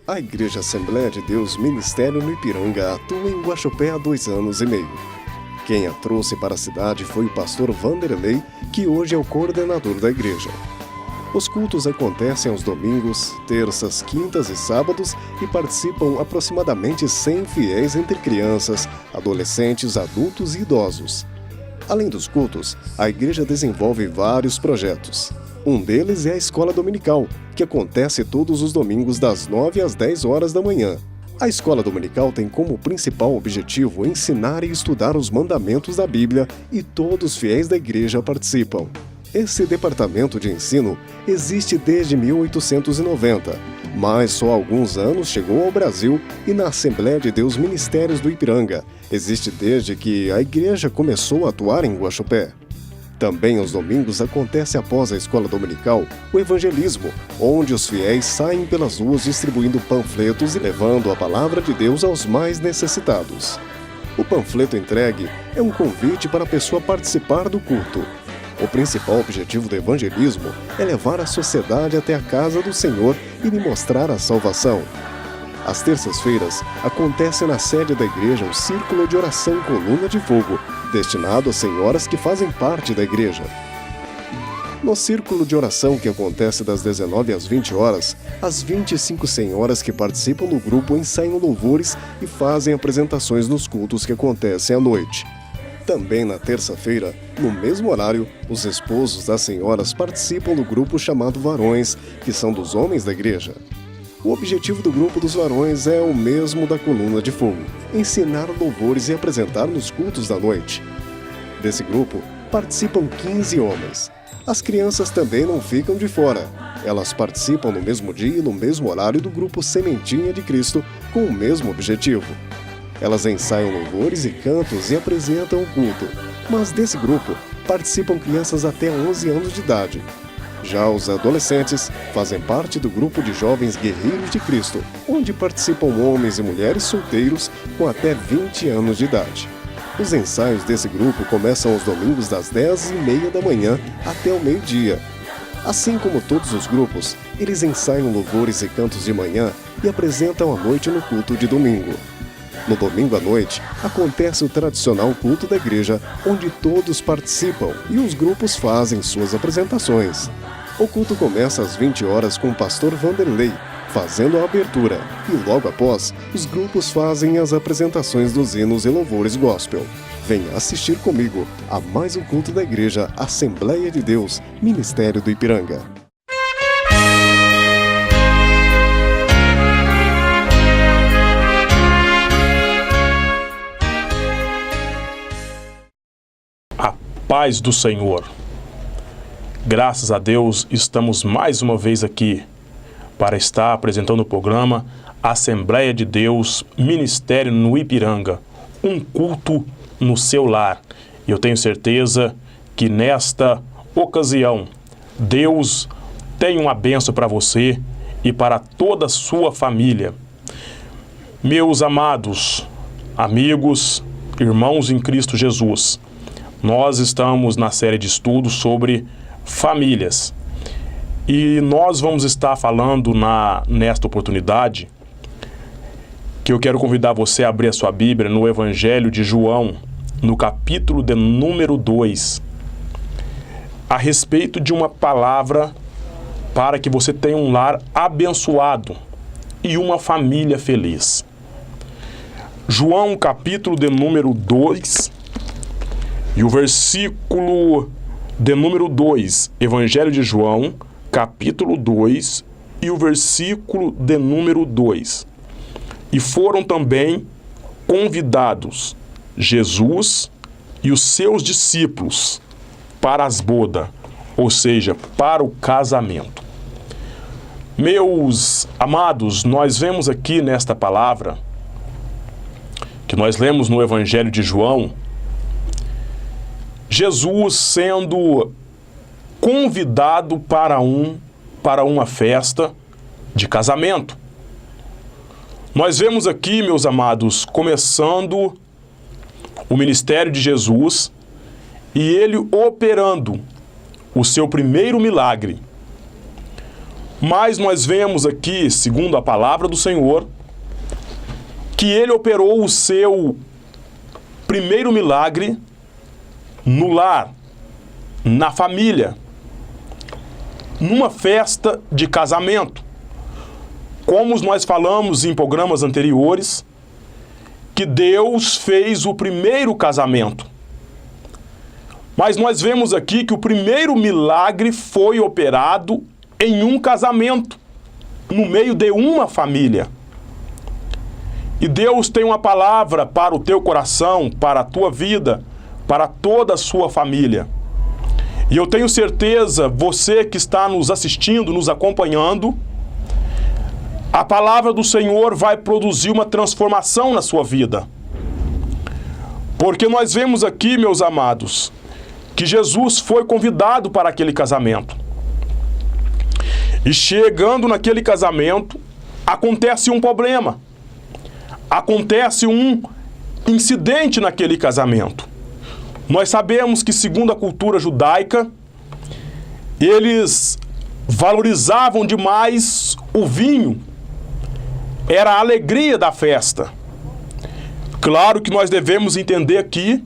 A Igreja Assembleia de Deus Ministério no Ipiranga atua em Guaxupé há 2 anos e meio. Quem a trouxe para a cidade foi o pastor Vanderlei, que hoje é o coordenador da igreja. Os cultos acontecem aos domingos, terças, quintas e sábados e participam aproximadamente 100 fiéis entre crianças, adolescentes, adultos e idosos. Além dos cultos, a igreja desenvolve vários projetos. Um deles é a Escola Dominical, que acontece todos os domingos das 9 às 10 horas da manhã. A Escola Dominical tem como principal objetivo ensinar e estudar os mandamentos da Bíblia e todos os fiéis da igreja participam. Esse departamento de ensino existe desde 1890, mas só há alguns anos chegou ao Brasil e na Assembleia de Deus Ministérios do Ipiranga existe desde que a igreja começou a atuar em Guaxupé. Também aos domingos acontece após a escola dominical o evangelismo, onde os fiéis saem pelas ruas distribuindo panfletos e levando a palavra de Deus aos mais necessitados. O panfleto entregue é um convite para a pessoa participar do culto. O principal objetivo do evangelismo é levar a sociedade até a casa do Senhor e lhe mostrar a salvação. Às terças-feiras, acontece na sede da igreja o Círculo de Oração Coluna de Fogo, destinado às senhoras que fazem parte da igreja. No Círculo de Oração, que acontece das 19 às 20 horas, as 25 senhoras que participam do grupo ensaiam louvores e fazem apresentações nos cultos que acontecem à noite. Também na terça-feira, no mesmo horário, os esposos das senhoras participam do grupo chamado Varões, que são dos homens da igreja. O objetivo do grupo dos varões é o mesmo da Coluna de Fogo: ensinar louvores e apresentar nos cultos da noite. Desse grupo, participam 15 homens. As crianças também não ficam de fora. Elas participam no mesmo dia e no mesmo horário do grupo Sementinha de Cristo, com o mesmo objetivo. Elas ensaiam louvores e cantos e apresentam o culto, mas desse grupo participam crianças até 11 anos de idade. Já os adolescentes fazem parte do grupo de jovens guerreiros de Cristo, onde participam homens e mulheres solteiros com até 20 anos de idade. Os ensaios desse grupo começam aos domingos das 10h30 da manhã até o meio-dia. Assim como todos os grupos, eles ensaiam louvores e cantos de manhã e apresentam à noite no culto de domingo. No domingo à noite, acontece o tradicional culto da igreja, onde todos participam e os grupos fazem suas apresentações. O culto começa às 20 horas com o pastor Vanderlei, fazendo a abertura, e logo após, os grupos fazem as apresentações dos hinos e louvores gospel. Venha assistir comigo a mais um culto da igreja Assembleia de Deus, Ministério do Ipiranga. Paz do Senhor. Graças a Deus, estamos mais uma vez aqui para estar apresentando o programa Assembleia de Deus Ministério no Ipiranga, um culto no seu lar. E eu tenho certeza que nesta ocasião, Deus tem uma bênção para você e para toda a sua família. Meus amados amigos, irmãos em Cristo Jesus, nós estamos na série de estudos sobre famílias e nós vamos estar falando nesta oportunidade que eu quero convidar você a abrir a sua Bíblia no Evangelho de João, no capítulo de número 2, a respeito de uma palavra para que você tenha um lar abençoado e uma família feliz. João, capítulo de número 2, e o versículo de número 2, Evangelho de João, capítulo 2, e o versículo de número 2. E foram também convidados Jesus e os seus discípulos para as bodas, ou seja, para o casamento. Meus amados, nós vemos aqui nesta palavra, que nós lemos no Evangelho de João, Jesus sendo convidado para uma festa de casamento. Nós vemos aqui, meus amados, começando o ministério de Jesus e ele operando o seu primeiro milagre. Mas nós vemos aqui, segundo a palavra do Senhor, que ele operou o seu primeiro milagre no lar, na família, numa festa de casamento. Como nós falamos em programas anteriores, que Deus fez o primeiro casamento. Mas nós vemos aqui que o primeiro milagre foi operado em um casamento, no meio de uma família. E Deus tem uma palavra para o teu coração, para a tua vida, para toda a sua família. E eu tenho certeza, você que está nos assistindo, nos acompanhando, a palavra do Senhor vai produzir uma transformação na sua vida. Porque nós vemos aqui, meus amados, que Jesus foi convidado para aquele casamento. E chegando naquele casamento, acontece um problema. Acontece um incidente naquele casamento. Nós sabemos que, segundo a cultura judaica, eles valorizavam demais o vinho. Era a alegria da festa. Claro que nós devemos entender aqui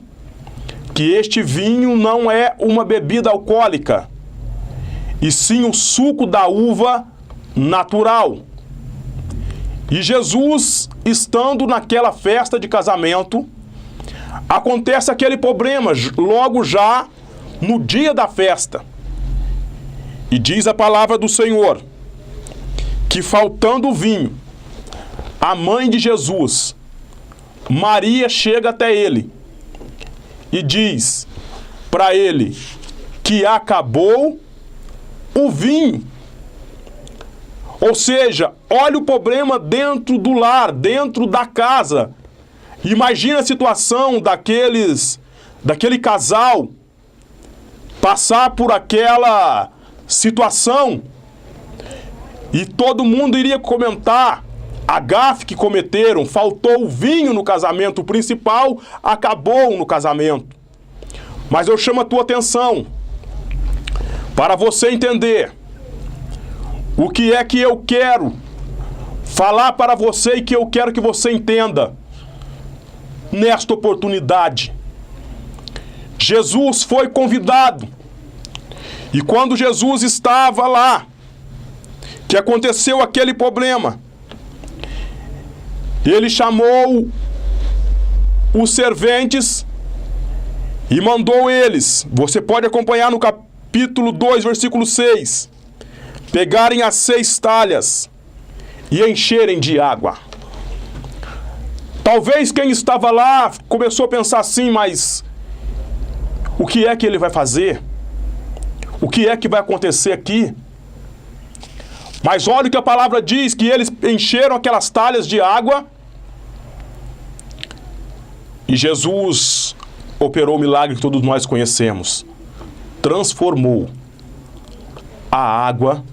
que este vinho não é uma bebida alcoólica, e sim o suco da uva natural. E Jesus, estando naquela festa de casamento, acontece aquele problema logo já no dia da festa. E diz a palavra do Senhor que, faltando o vinho, a mãe de Jesus, Maria, chega até ele e diz para ele que acabou o vinho. Ou seja, olha o problema dentro do lar, dentro da casa. Imagina a situação daquele casal passar por aquela situação e todo mundo iria comentar a gafe que cometeram. Faltou o vinho no casamento, o principal acabou no casamento. Mas eu chamo a tua atenção para você entender o que é que eu quero falar para você e que eu quero que você entenda nesta oportunidade. Jesus foi convidado, e quando Jesus estava lá, que aconteceu aquele problema, ele chamou os serventes e mandou eles, você pode acompanhar no capítulo 2, versículo 6, pegarem as 6 talhas e encherem de água. Talvez quem estava lá começou a pensar assim, mas o que é que ele vai fazer? O que é que vai acontecer aqui? Mas olha o que a palavra diz, que eles encheram aquelas talhas de água e Jesus operou o milagre que todos nós conhecemos. Transformou a água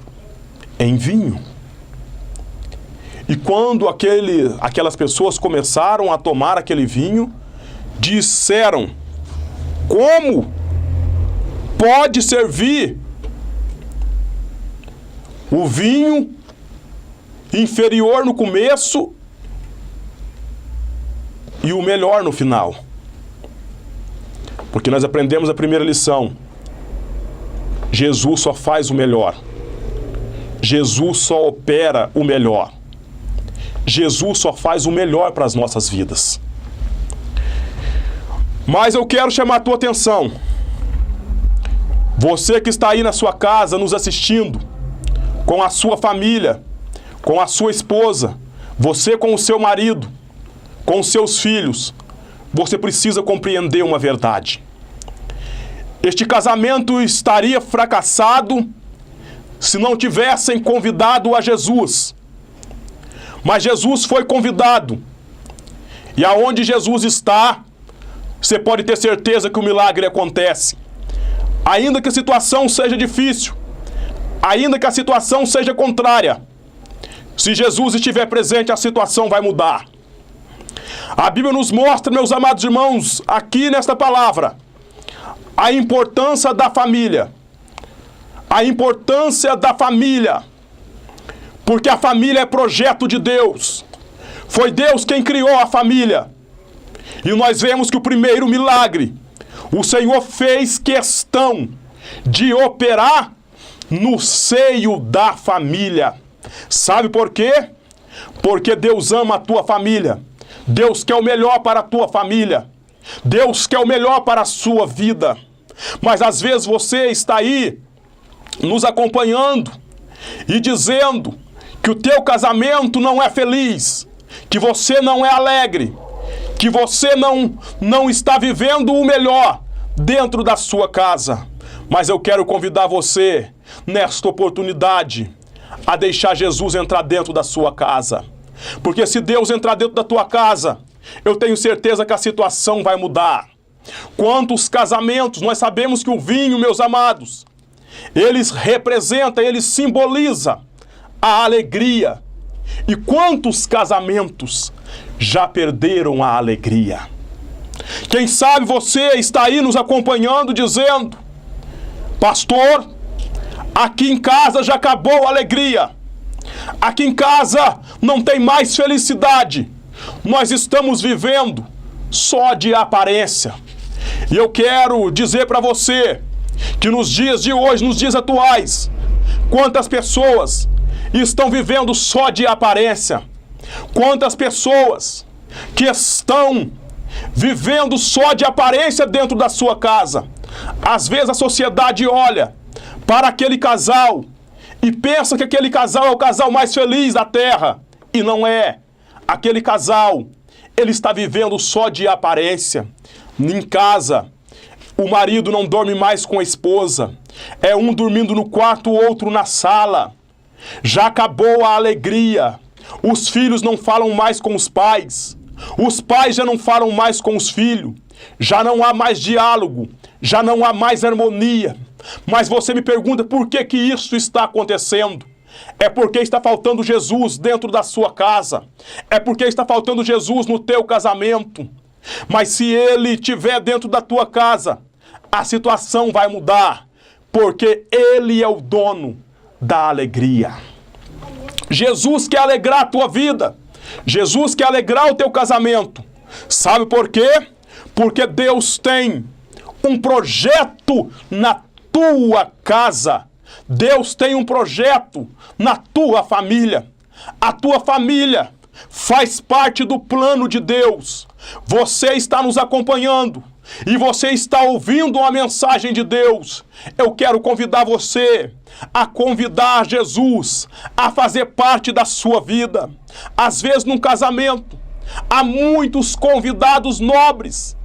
em vinho. E quando aquelas pessoas começaram a tomar aquele vinho, disseram: como pode servir o vinho inferior no começo e o melhor no final? Porque nós aprendemos a primeira lição: Jesus só faz o melhor. Jesus só opera o melhor. Jesus só faz o melhor para as nossas vidas. Mas eu quero chamar a tua atenção. Você que está aí na sua casa nos assistindo, com a sua família, com a sua esposa, você com o seu marido, com os seus filhos, você precisa compreender uma verdade. Este casamento estaria fracassado se não tivessem convidado a Jesus. Mas Jesus foi convidado. E aonde Jesus está, você pode ter certeza que o milagre acontece. Ainda que a situação seja difícil, ainda que a situação seja contrária, se Jesus estiver presente, a situação vai mudar. A Bíblia nos mostra, meus amados irmãos, aqui nesta palavra, a importância da família. A importância da família. Porque a família é projeto de Deus. Foi Deus quem criou a família. E nós vemos que o primeiro milagre, o Senhor fez questão de operar no seio da família. Sabe por quê? Porque Deus ama a tua família. Deus quer o melhor para a tua família. Deus quer o melhor para a sua vida. Mas às vezes você está aí nos acompanhando e dizendo que o teu casamento não é feliz, que você não é alegre, que você não está vivendo o melhor dentro da sua casa. Mas eu quero convidar você, nesta oportunidade, a deixar Jesus entrar dentro da sua casa. Porque se Deus entrar dentro da tua casa, eu tenho certeza que a situação vai mudar. Quantos casamentos, nós sabemos que o vinho, meus amados, eles representam, ele simboliza a alegria. E quantos casamentos já perderam a alegria? Quem sabe você está aí nos acompanhando dizendo: pastor, aqui em casa já acabou a alegria. Aqui em casa não tem mais felicidade. Nós estamos vivendo só de aparência. E eu quero dizer para você que nos dias de hoje, nos dias atuais, quantas pessoas estão vivendo só de aparência. Quantas pessoas que estão vivendo só de aparência dentro da sua casa. Às vezes a sociedade olha para aquele casal e pensa que aquele casal é o casal mais feliz da terra. E não é. Aquele casal, ele está vivendo só de aparência. Em casa, o marido não dorme mais com a esposa. É um dormindo no quarto, o outro na sala. Já acabou a alegria. Os filhos não falam mais com os pais. Os pais já não falam mais com os filhos. Já não há mais diálogo. Já não há mais harmonia. Mas você me pergunta por que que isso está acontecendo? É porque está faltando Jesus dentro da sua casa. É porque está faltando Jesus no teu casamento. Mas se ele estiver dentro da tua casa, a situação vai mudar. Porque ele é o dono da alegria. Jesus quer alegrar a tua vida. Jesus quer alegrar o teu casamento. Sabe por quê? Porque Deus tem um projeto na tua casa. Deus tem um projeto na tua família. A tua família faz parte do plano de Deus. Você está nos acompanhando e você está ouvindo uma mensagem de Deus. Eu quero convidar você a convidar Jesus a fazer parte da sua vida. Às vezes, num casamento, há muitos convidados nobres,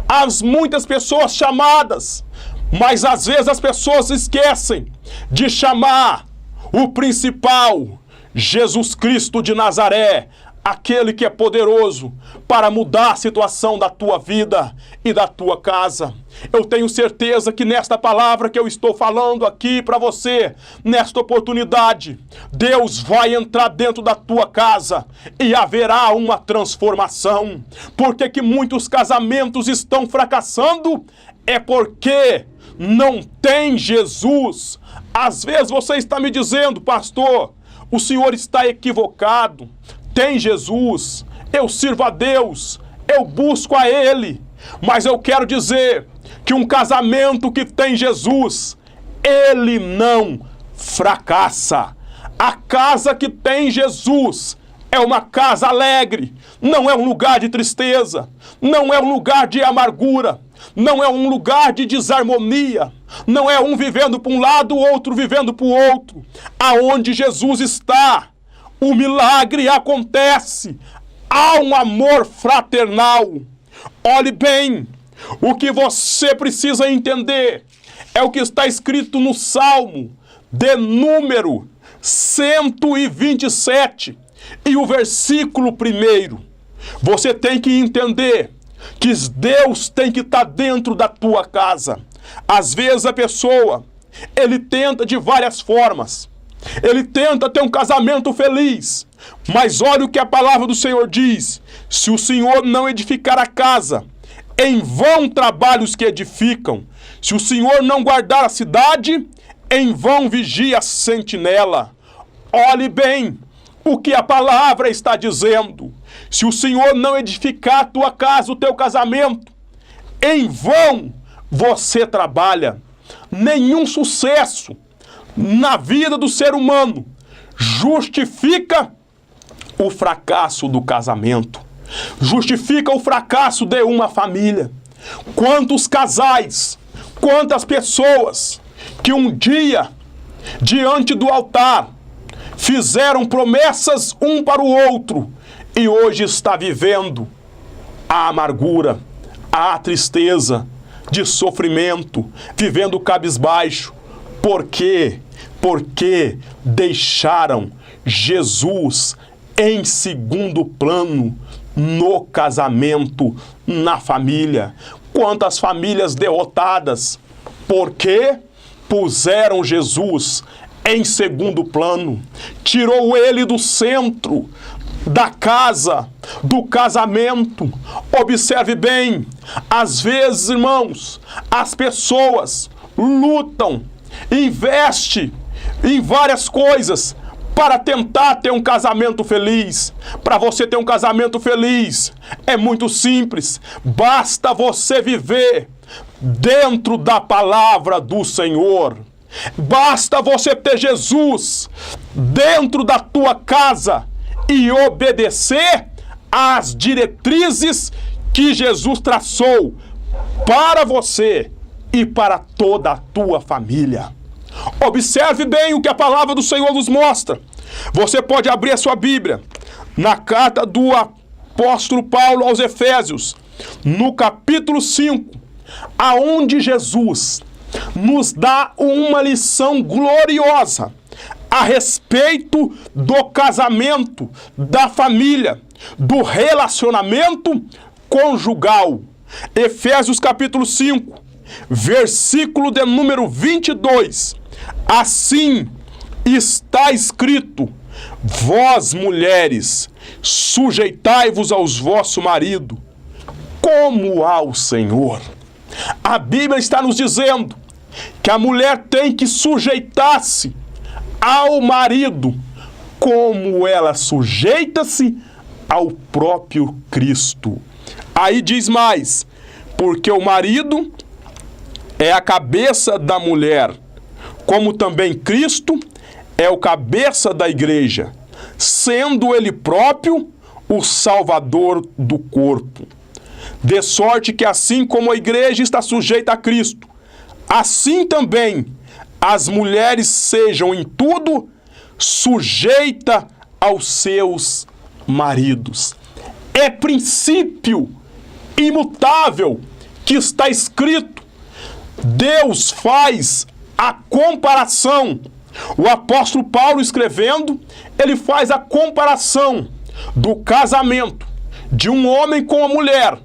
há muitas pessoas chamadas, mas às vezes as pessoas esquecem de chamar o principal, Jesus Cristo de Nazaré, aquele que é poderoso para mudar a situação da tua vida e da tua casa. Eu tenho certeza que nesta palavra que eu estou falando aqui para você, nesta oportunidade, Deus vai entrar dentro da tua casa e haverá uma transformação. Porque que muitos casamentos estão fracassando? É porque não tem Jesus. Às vezes você está me dizendo: pastor, o senhor está equivocado. Tem Jesus, eu sirvo a Deus, eu busco a Ele. Mas eu quero dizer que um casamento que tem Jesus, ele não fracassa. A casa que tem Jesus é uma casa alegre, não é um lugar de tristeza, não é um lugar de amargura, não é um lugar de desarmonia, não é um vivendo para um lado, o outro vivendo para o outro. Aonde Jesus está, o milagre acontece. Há um amor fraternal. Olhe bem, o que você precisa entender é o que está escrito no Salmo de número 127 e o versículo 1. Você tem que entender que Deus tem que estar dentro da tua casa. Às vezes a pessoa, ele tenta de várias formas. Ele tenta ter um casamento feliz, mas olha o que a palavra do Senhor diz: se o Senhor não edificar a casa, em vão trabalham os que edificam. Se o Senhor não guardar a cidade, em vão vigia a sentinela. olhe bem o que a palavra está dizendo. Se o Senhor não edificar a tua casa, o teu casamento, em vão você trabalha. Nenhum sucesso na vida do ser humano justifica o fracasso do casamento, justifica o fracasso de uma família. Quantos casais, quantas pessoas que um dia, diante do altar, fizeram promessas um para o outro e hoje está vivendo a amargura, a tristeza, de sofrimento, vivendo cabisbaixo. Por quê? Porque deixaram Jesus em segundo plano no casamento, na família. Quantas famílias derrotadas? Porque puseram Jesus em segundo plano, tirou ele do centro da casa, do casamento. Observe bem, às vezes, irmãos, as pessoas lutam, investem em várias coisas para tentar ter um casamento feliz. Para você ter um casamento feliz, é muito simples, basta você viver dentro da palavra do Senhor. Basta você ter Jesus dentro da tua casa e obedecer às diretrizes que Jesus traçou para você e para toda a tua família. Observe bem o que a palavra do Senhor nos mostra. Você pode abrir a sua Bíblia na carta do apóstolo Paulo aos Efésios, no capítulo 5, aonde Jesus nos dá uma lição gloriosa a respeito do casamento, da família, do relacionamento conjugal. Efésios capítulo 5, versículo de número 22. Assim está escrito: vós, mulheres, sujeitai-vos aos vosso marido, como ao Senhor. A Bíblia está nos dizendo que a mulher tem que sujeitar-se ao marido, como ela sujeita-se ao próprio Cristo. Aí diz mais: porque o marido é a cabeça da mulher, como também Cristo é o cabeça da igreja, sendo ele próprio o Salvador do corpo. De sorte que assim como a igreja está sujeita a Cristo, assim também as mulheres sejam em tudo sujeitas aos seus maridos. É princípio imutável que está escrito. Deus faz a comparação. O apóstolo Paulo, escrevendo, ele faz a comparação do casamento de um homem com a mulher,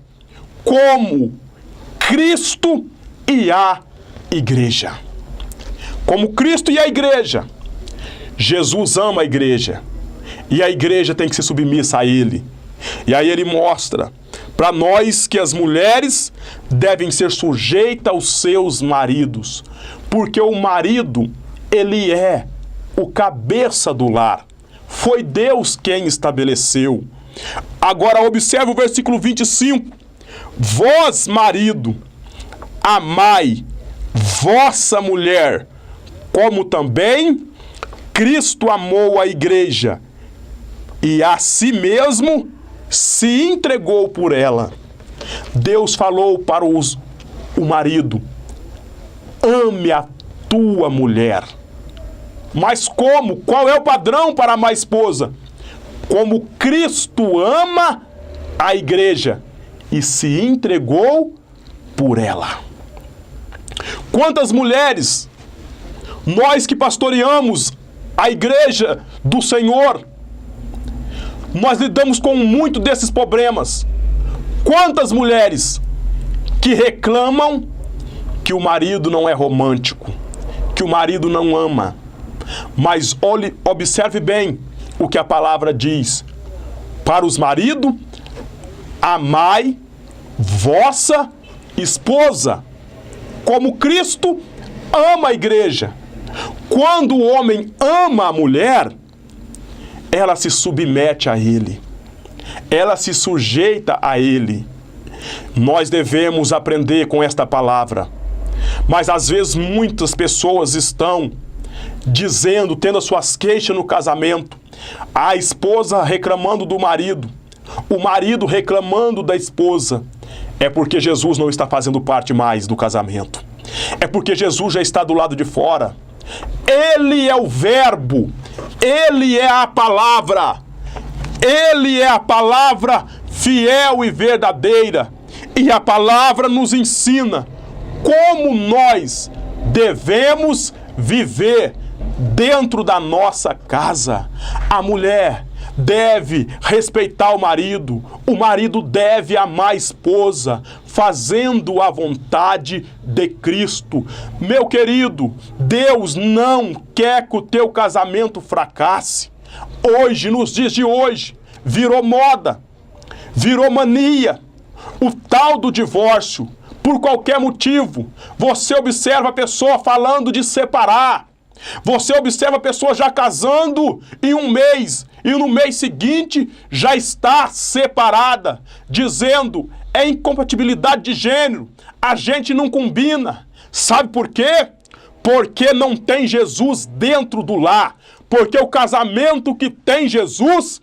como Cristo e a igreja. Como Cristo e a igreja. Jesus ama a igreja e a igreja tem que ser submissa a ele. E aí ele mostra para nós que as mulheres devem ser sujeitas aos seus maridos, porque o marido, ele é o cabeça do lar. Foi Deus quem estabeleceu. Agora observe o versículo 25. Vós, marido, amai vossa mulher, como também Cristo amou a igreja e a si mesmo se entregou por ela. Deus falou para o marido: ame a tua mulher. Mas como? Qual é o padrão para amar a esposa? Como Cristo ama a igreja e se entregou por ela. Quantas mulheres, nós que pastoreamos a igreja do Senhor, nós lidamos com muito desses problemas. Quantas mulheres que reclamam que o marido não é romântico, que o marido não ama. Mas observe bem o que a palavra diz. Para os maridos, amai vossa esposa, como Cristo ama a igreja. Quando o homem ama a mulher, ela se submete a Ele, ela se sujeita a Ele. Nós devemos aprender com esta palavra. Mas às vezes muitas pessoas estão dizendo, tendo as suas queixas no casamento, a esposa reclamando do marido, o marido reclamando da esposa. É porque Jesus não está fazendo parte mais do casamento. É porque Jesus já está do lado de fora. Ele é o verbo, Ele é a palavra, Ele é a palavra fiel e verdadeira. E a palavra nos ensina como nós devemos viver dentro da nossa casa. A mulher deve respeitar o marido deve amar a esposa, fazendo a vontade de Cristo. Meu querido, Deus não quer que o teu casamento fracasse. Hoje, nos dias de hoje, virou moda, virou mania, o tal do divórcio. Por qualquer motivo, você observa a pessoa falando de separar. Você observa a pessoa já casando em um mês e no mês seguinte já está separada, dizendo é incompatibilidade de gênero, a gente não combina. Sabe por quê? Porque não tem Jesus dentro do lar. Porque o casamento que tem Jesus,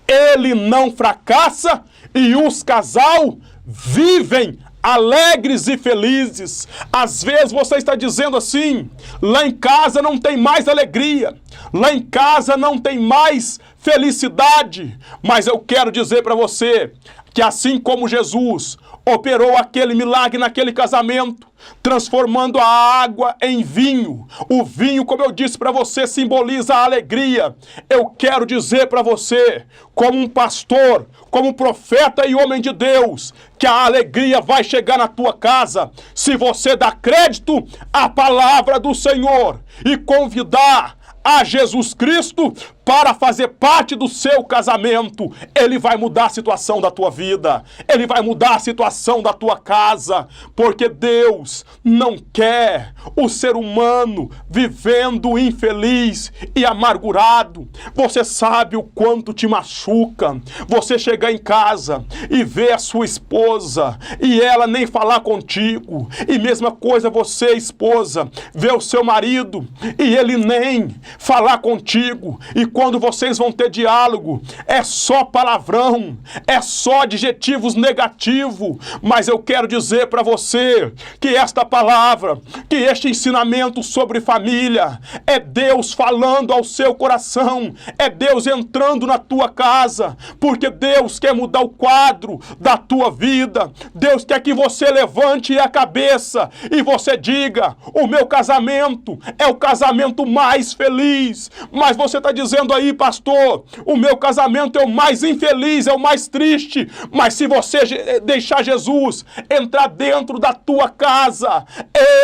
ele não fracassa e os casal vivem alegres e felizes. Às vezes você está dizendo assim, lá em casa não tem mais alegria, lá em casa não tem mais felicidade, mas eu quero dizer para você que assim como Jesus operou aquele milagre naquele casamento, transformando a água em vinho. O vinho, como eu disse para você, simboliza a alegria. Eu quero dizer para você, como um pastor, como profeta e homem de Deus, que a alegria vai chegar na tua casa se você dá crédito à palavra do Senhor e convidar a Jesus Cristo para fazer parte do seu casamento. Ele vai mudar a situação da tua vida, ele vai mudar a situação da tua casa, porque Deus não quer o ser humano vivendo infeliz e amargurado. Você sabe o quanto te machuca você chegar em casa e ver a sua esposa e ela nem falar contigo, e mesma coisa você, esposa, ver o seu marido e ele nem falar contigo, e quando vocês vão ter diálogo, é só palavrão, é só adjetivos negativos. Mas eu quero dizer para você que esta palavra, que este ensinamento sobre família, é Deus falando ao seu coração, é Deus entrando na tua casa, porque Deus quer mudar o quadro da tua vida. Deus quer que você levante a cabeça e você diga, o meu casamento é o casamento mais feliz. Mas você está dizendo aí, pastor, o meu casamento é o mais infeliz, é o mais triste. Mas se você deixar Jesus entrar dentro da tua casa,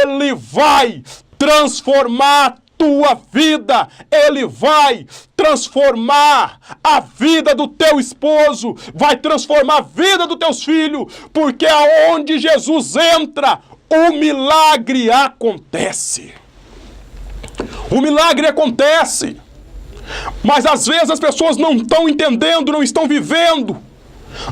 Ele vai transformar a tua vida, Ele vai transformar a vida do teu esposo, vai transformar a vida dos teus filhos, porque aonde Jesus entra, o milagre acontece. O milagre acontece, mas às vezes as pessoas não estão entendendo, não estão vivendo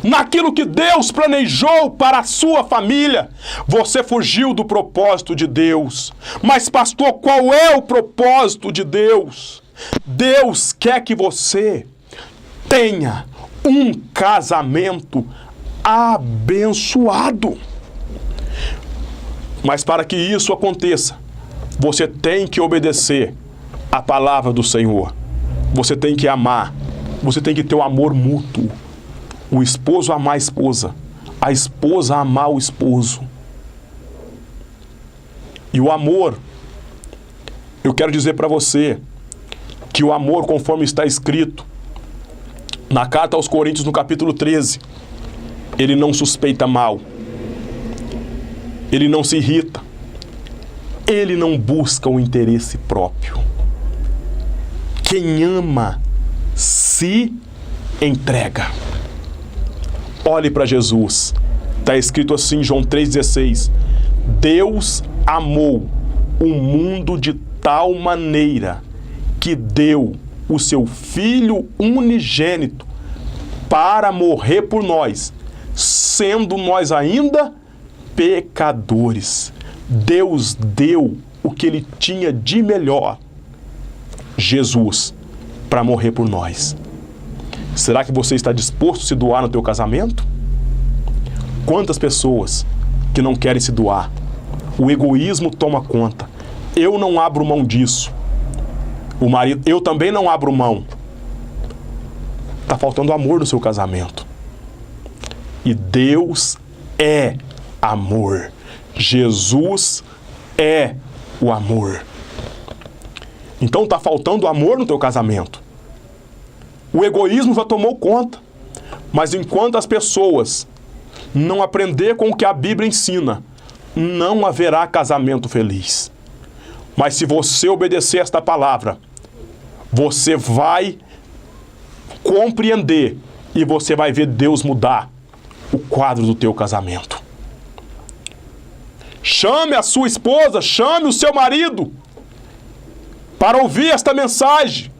naquilo que Deus planejou para a sua família. Você fugiu do propósito de Deus. Mas pastor, qual é o propósito de Deus? Deus quer que você tenha um casamento abençoado. Mas para que isso aconteça, você tem que obedecer a palavra do Senhor. Você tem que amar. Você tem que ter um amor mútuo. O esposo amar a esposa amar o esposo. E o amor, eu quero dizer para você que o amor, conforme está escrito na carta aos Coríntios, no capítulo 13, ele não suspeita mal, ele não se irrita, ele não busca o interesse próprio. Quem ama se entrega. Olhe para Jesus. Está escrito assim em João 3,16. Deus amou o mundo de tal maneira que deu o seu Filho unigênito para morrer por nós, sendo nós ainda pecadores. Deus deu o que Ele tinha de melhor, Jesus, para morrer por nós. Será que você está disposto a se doar no teu casamento? Quantas pessoas que não querem se doar? O egoísmo toma conta. Eu não abro mão disso. O marido, eu também não abro mão. Está faltando amor no seu casamento. E Deus é amor. Jesus é o amor. Então está faltando amor no teu casamento. O egoísmo já tomou conta. Mas enquanto as pessoas não aprender com o que a Bíblia ensina, não haverá casamento feliz. Mas se você obedecer esta palavra, você vai compreender e você vai ver Deus mudar o quadro do teu casamento. Chame a sua esposa, chame o seu marido para ouvir esta mensagem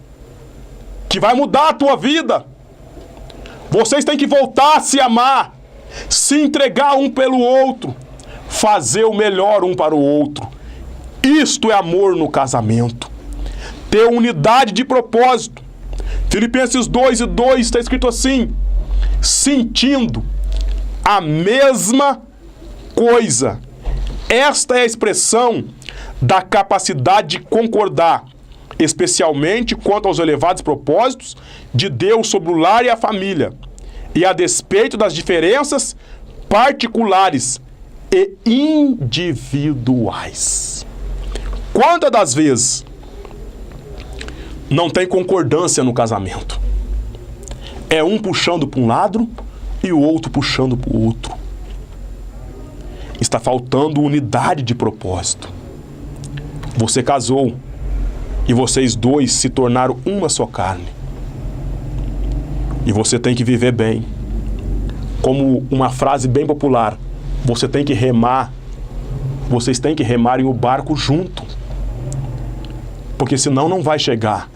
que vai mudar a tua vida. Vocês têm que voltar a se amar, se entregar um pelo outro, fazer o melhor um para o outro. Isto é amor no casamento. Ter unidade de propósito. Filipenses 2:2 está escrito assim: sentindo a mesma coisa. Esta é a expressão da capacidade de concordar, especialmente quanto aos elevados propósitos de Deus sobre o lar e a família, e a despeito das diferenças particulares e individuais. Quantas das vezes não tem concordância no casamento? É um puxando para um lado e o outro puxando para o outro. Está faltando unidade de propósito. Você casou e vocês dois se tornaram uma só carne. E você tem que viver bem. Como uma frase bem popular, você tem que remar, vocês têm que remar em o barco junto. Porque senão não vai chegar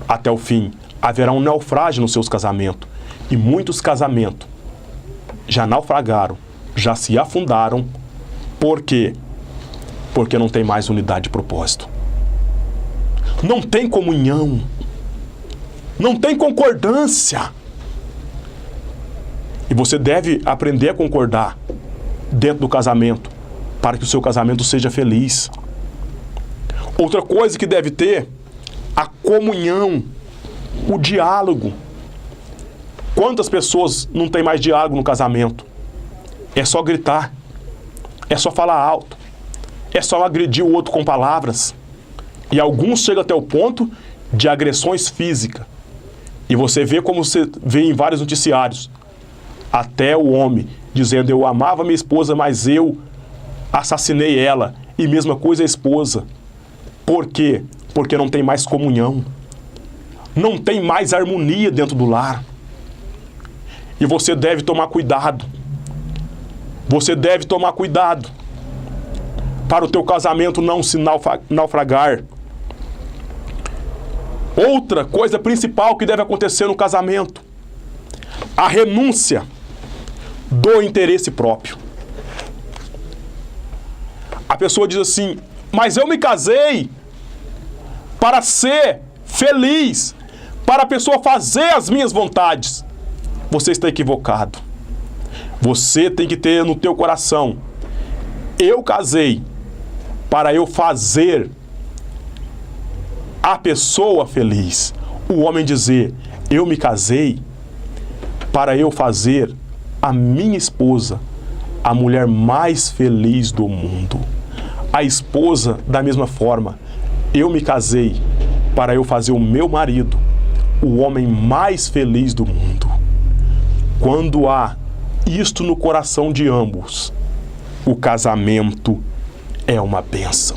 até o fim. Haverá um naufrágio nos seus casamentos. E muitos casamentos já naufragaram, já se afundaram. Por quê? Porque não tem mais unidade de propósito. Não tem comunhão. Não tem concordância. E você deve aprender a concordar dentro do casamento, para que o seu casamento seja feliz. Outra coisa que deve ter, a comunhão, o diálogo. Quantas pessoas não tem mais diálogo no casamento? É só gritar, é só falar alto, é só agredir o outro com palavras. E alguns chegam até o ponto de agressões físicas. E você vê como você vê em vários noticiários. Até o homem dizendo: eu amava minha esposa, mas eu assassinei ela. E mesma coisa a esposa. Por quê? Porque não tem mais comunhão. Não tem mais harmonia dentro do lar. E você deve tomar cuidado. Você deve tomar cuidado para o teu casamento não se naufragar. Outra coisa principal que deve acontecer no casamento: a renúncia do interesse próprio. A pessoa diz assim: mas eu me casei para ser feliz, para a pessoa fazer as minhas vontades. Você está equivocado. Você tem que ter no teu coração: eu casei para eu fazer a pessoa feliz. O homem dizer: eu me casei para eu fazer a minha esposa a mulher mais feliz do mundo. A esposa, da mesma forma: eu me casei para eu fazer o meu marido o homem mais feliz do mundo. Quando há isto no coração de ambos, o casamento é uma bênção.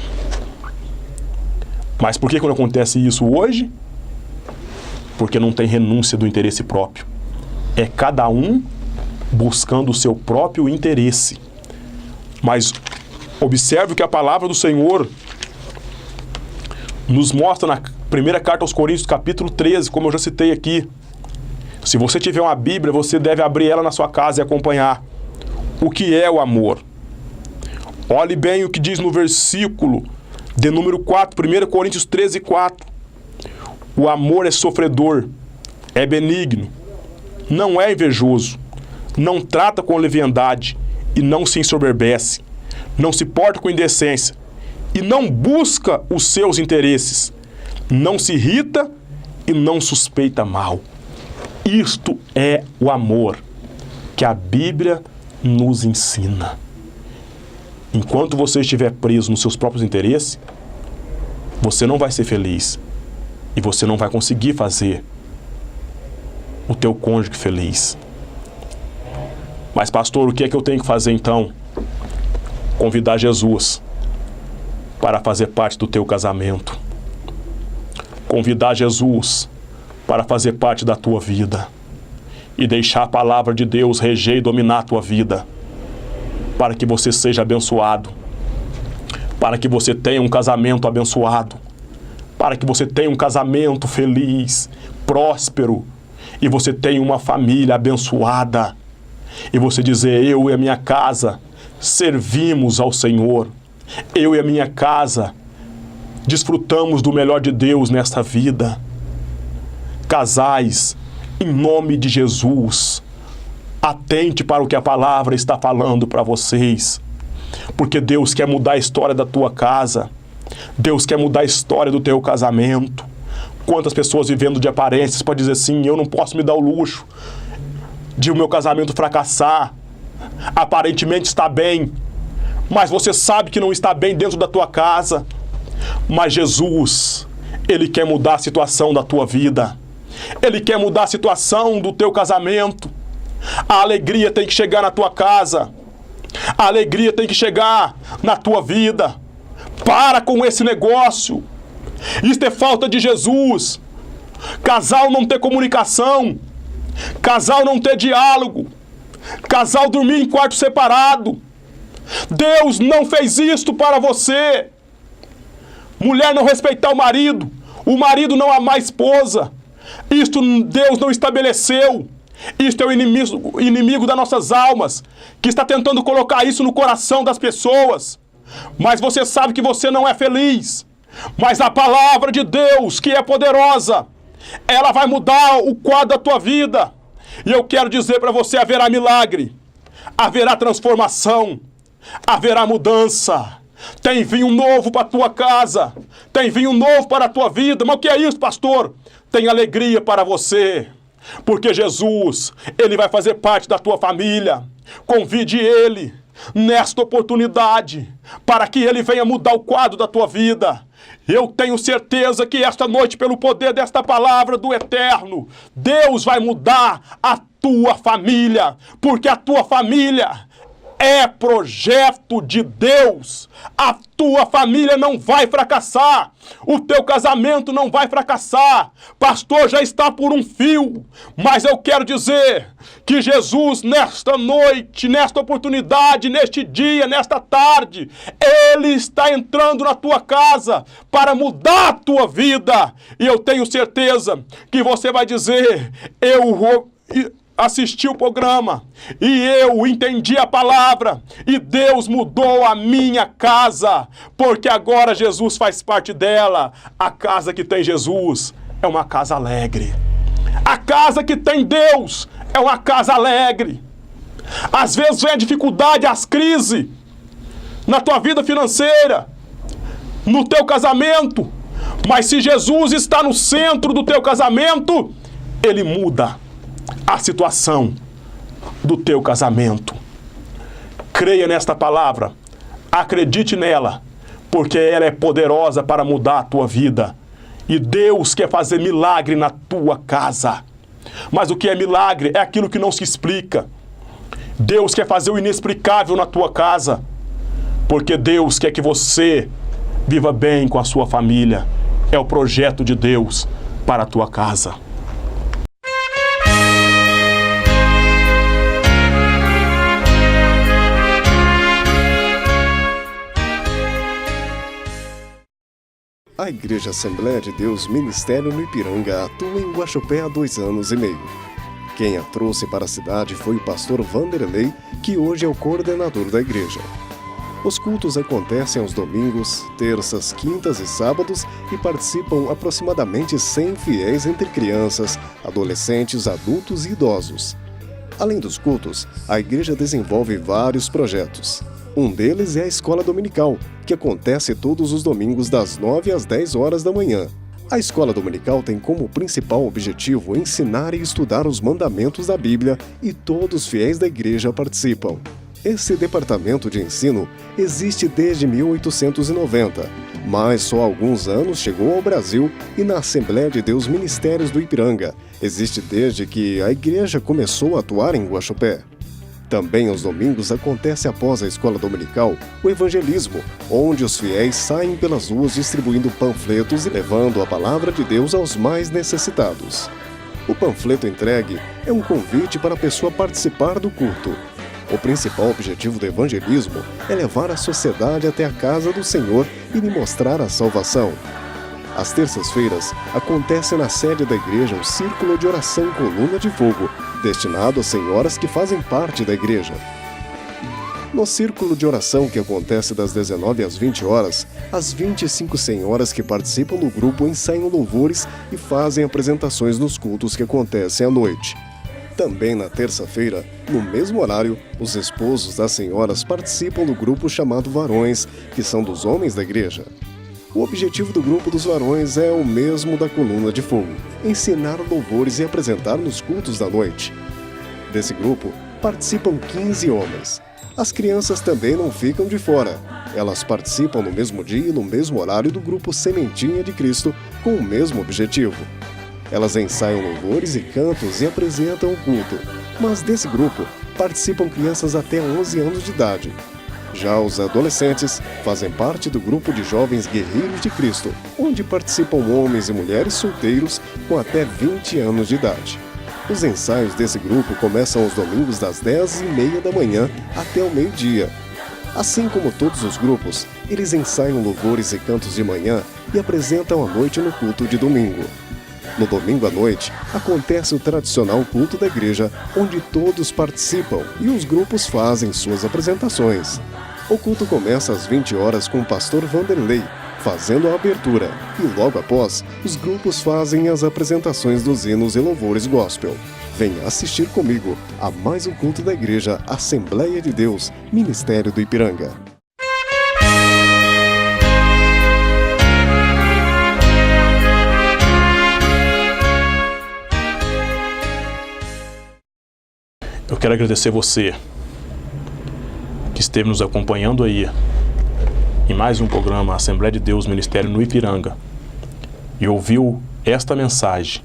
Mas por que não acontece isso hoje? Porque não tem renúncia do interesse próprio. É cada um buscando o seu próprio interesse. Mas observe que a palavra do Senhor nos mostra Primeira carta aos Coríntios, capítulo 13, como eu já citei aqui. Se você tiver uma Bíblia, você deve abrir ela na sua casa e acompanhar. O que é o amor? Olhe bem o que diz no versículo de número 4, 1 Coríntios 13, 4. O amor é sofredor, é benigno, não é invejoso, não trata com leviandade e não se ensoberbece, não se porta com indecência e não busca os seus interesses, não se irrita e não suspeita mal. Isto é o amor que a Bíblia nos ensina. Enquanto você estiver preso nos seus próprios interesses, você não vai ser feliz e você não vai conseguir fazer o teu cônjuge feliz. Mas, pastor, o que é que eu tenho que fazer então? Convidar Jesus para fazer parte do teu casamento. Convidar Jesus para fazer parte da tua vida. E deixar a palavra de Deus reger e dominar a tua vida. Para que você seja abençoado. Para que você tenha um casamento abençoado. Para que você tenha um casamento feliz, próspero. E você tenha uma família abençoada. E você dizer, eu e a minha casa servimos ao Senhor. Eu e a minha casa desfrutamos do melhor de Deus nesta vida. Casais, em nome de Jesus, atente para o que a palavra está falando para vocês. Porque Deus quer mudar a história da tua casa. Deus quer mudar a história do teu casamento. Quantas pessoas vivendo de aparências podem dizer assim, eu não posso me dar o luxo de o meu casamento fracassar. Aparentemente está bem, mas você sabe que não está bem dentro da tua casa. Mas Jesus, Ele quer mudar a situação da tua vida. Ele quer mudar a situação do teu casamento. A alegria tem que chegar na tua casa. A alegria tem que chegar na tua vida. Para com esse negócio. Isso é falta de Jesus. Casal não ter comunicação. Casal não ter diálogo. Casal dormir em quarto separado. Deus não fez isto para você. Mulher não respeitar o marido não amar a esposa. Isto Deus não estabeleceu. Isto é o inimigo das nossas almas, que está tentando colocar isso no coração das pessoas. Mas você sabe que você não é feliz. Mas a palavra de Deus, que é poderosa, ela vai mudar o quadro da tua vida. E eu quero dizer para você, haverá milagre, haverá transformação, haverá mudança. Tem vinho novo para a tua casa, tem vinho novo para a tua vida. Mas o que é isso, pastor? Tem alegria para você, porque Jesus, Ele vai fazer parte da tua família. Convide Ele nesta oportunidade, para que Ele venha mudar o quadro da tua vida. Eu tenho certeza que esta noite, pelo poder desta palavra do Eterno, Deus vai mudar a tua família, porque a tua família é projeto de Deus. A tua família não vai fracassar. O teu casamento não vai fracassar. Pastor, já está por um fio. Mas eu quero dizer que Jesus, nesta noite, nesta oportunidade, neste dia, nesta tarde, Ele está entrando na tua casa para mudar a tua vida. E eu tenho certeza que você vai dizer, eu assisti o programa e eu entendi a palavra e Deus mudou a minha casa, porque agora Jesus faz parte dela. A casa que tem Jesus é uma casa alegre. A casa que tem Deus é uma casa alegre. Às vezes vem a dificuldade, as crises na tua vida financeira, no teu casamento, mas se Jesus está no centro do teu casamento, Ele muda a situação do teu casamento. Creia nesta palavra, acredite nela, porque ela é poderosa para mudar a tua vida. E Deus quer fazer milagre na tua casa. Mas o que é milagre é aquilo que não se explica. Deus quer fazer o inexplicável na tua casa, porque Deus quer que você viva bem com a sua família. É o projeto de Deus para a tua casa. A Igreja Assembleia de Deus Ministério no Ipiranga atua em Guaxupé há 2 anos e meio. Quem a trouxe para a cidade foi o pastor Vanderlei, que hoje é o coordenador da igreja. Os cultos acontecem aos domingos, terças, quintas e sábados e participam aproximadamente 100 fiéis entre crianças, adolescentes, adultos e idosos. Além dos cultos, a igreja desenvolve vários projetos. Um deles é a Escola Dominical, que acontece todos os domingos das 9 às 10 horas da manhã. A Escola Dominical tem como principal objetivo ensinar e estudar os mandamentos da Bíblia e todos os fiéis da igreja participam. Esse departamento de ensino existe desde 1890, mas só há alguns anos chegou ao Brasil e na Assembleia de Deus Ministérios do Ipiranga existe desde que a igreja começou a atuar em Guaxupé. Também aos domingos acontece após a escola dominical o evangelismo, onde os fiéis saem pelas ruas distribuindo panfletos e levando a palavra de Deus aos mais necessitados. O panfleto entregue é um convite para a pessoa participar do culto. O principal objetivo do evangelismo é levar a sociedade até a casa do Senhor e lhe mostrar a salvação. Às terças-feiras, acontece na sede da igreja o Círculo de Oração Coluna de Fogo, destinado às senhoras que fazem parte da igreja. No círculo de oração que acontece das 19 às 20 horas, as 25 senhoras que participam do grupo ensaiam louvores e fazem apresentações nos cultos que acontecem à noite. Também na terça-feira, no mesmo horário, os esposos das senhoras participam do grupo chamado Varões, que são dos homens da igreja. O objetivo do grupo dos varões é o mesmo da coluna de fogo: ensinar louvores e apresentar nos cultos da noite. Desse grupo, participam 15 homens. As crianças também não ficam de fora. Elas participam no mesmo dia e no mesmo horário do grupo Sementinha de Cristo, com o mesmo objetivo. Elas ensaiam louvores e cantos e apresentam o culto. Mas desse grupo, participam crianças até 11 anos de idade. Já os adolescentes fazem parte do grupo de jovens guerreiros de Cristo, onde participam homens e mulheres solteiros com até 20 anos de idade. Os ensaios desse grupo começam aos domingos das 10h30 da manhã até o meio-dia. Assim como todos os grupos, eles ensaiam louvores e cantos de manhã e apresentam à noite no culto de domingo. No domingo à noite, acontece o tradicional culto da igreja, onde todos participam e os grupos fazem suas apresentações. O culto começa às 20 horas com o pastor Vanderlei, fazendo a abertura, e logo após, os grupos fazem as apresentações dos hinos e louvores gospel. Venha assistir comigo a mais um culto da igreja Assembleia de Deus, Ministério do Ipiranga. Eu quero agradecer você que esteve nos acompanhando aí em mais um programa Assembleia de Deus Ministério no Ipiranga e ouviu esta mensagem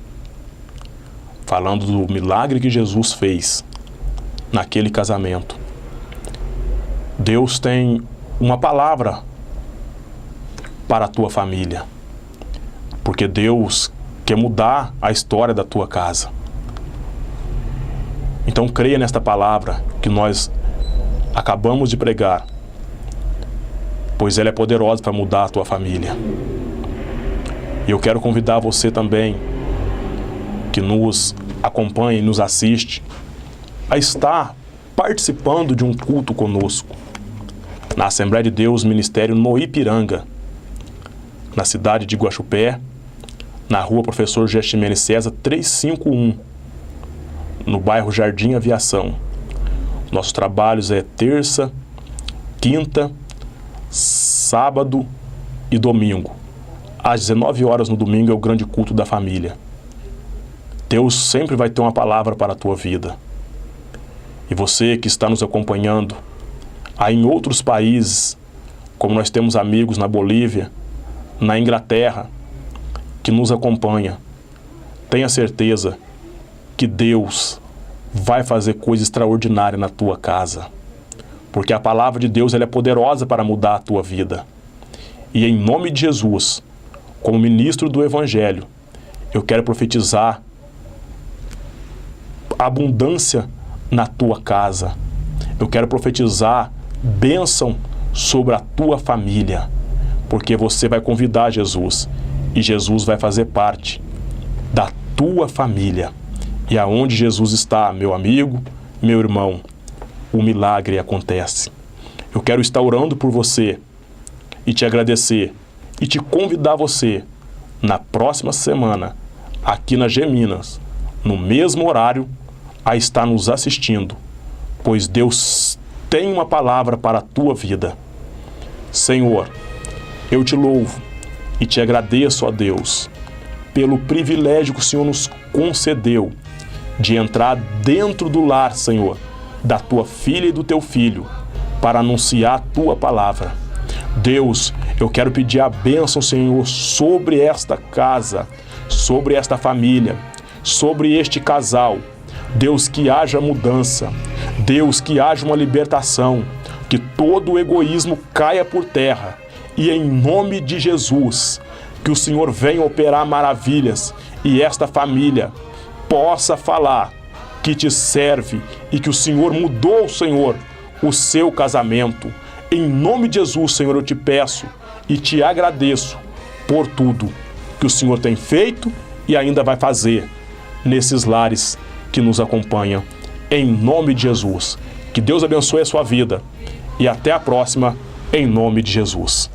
falando do milagre que Jesus fez naquele casamento. Deus tem uma palavra para a tua família, porque Deus quer mudar a história da tua casa. Então creia nesta palavra que nós acabamos de pregar, pois ela é poderosa para mudar a tua família. E eu quero convidar você também, que nos acompanha e nos assiste, a estar participando de um culto conosco, na Assembleia de Deus Ministério no Ipiranga, na cidade de Guaxupé, na rua Professor Gestimene César 351, no bairro Jardim Aviação. Nossos trabalhos é terça, quinta, sábado e domingo. Às 19 horas no domingo é o grande culto da família. Deus sempre vai ter uma palavra para a tua vida. E você que está nos acompanhando aí em outros países, como nós temos amigos na Bolívia, na Inglaterra, que nos acompanha, tenha certeza que Deus vai fazer coisa extraordinária na tua casa. Porque a palavra de Deus ela é poderosa para mudar a tua vida. E em nome de Jesus, como ministro do Evangelho, eu quero profetizar abundância na tua casa. Eu quero profetizar bênção sobre a tua família. porque você vai convidar Jesus e Jesus vai fazer parte da tua família. E aonde Jesus está, meu amigo, meu irmão, o milagre acontece. Eu quero estar orando por você e te agradecer e te convidar você na próxima semana, aqui na Geminas, no mesmo horário, a estar nos assistindo, pois Deus tem uma palavra para a tua vida. Senhor, eu te louvo e te agradeço, ó Deus, pelo privilégio que o Senhor nos concedeu de entrar dentro do lar, Senhor, da tua filha e do teu filho, para anunciar a tua palavra. Deus, eu quero pedir a bênção, Senhor, sobre esta casa, sobre esta família, sobre este casal. Deus, que haja mudança. Deus, que haja uma libertação, que todo o egoísmo caia por terra. E em nome de Jesus, que o Senhor venha operar maravilhas e esta família possa falar que te serve e que o Senhor mudou, Senhor, o seu casamento. Em nome de Jesus, Senhor, eu te peço e te agradeço por tudo que o Senhor tem feito e ainda vai fazer nesses lares que nos acompanham. Em nome de Jesus. Que Deus abençoe a sua vida. E até a próxima, em nome de Jesus.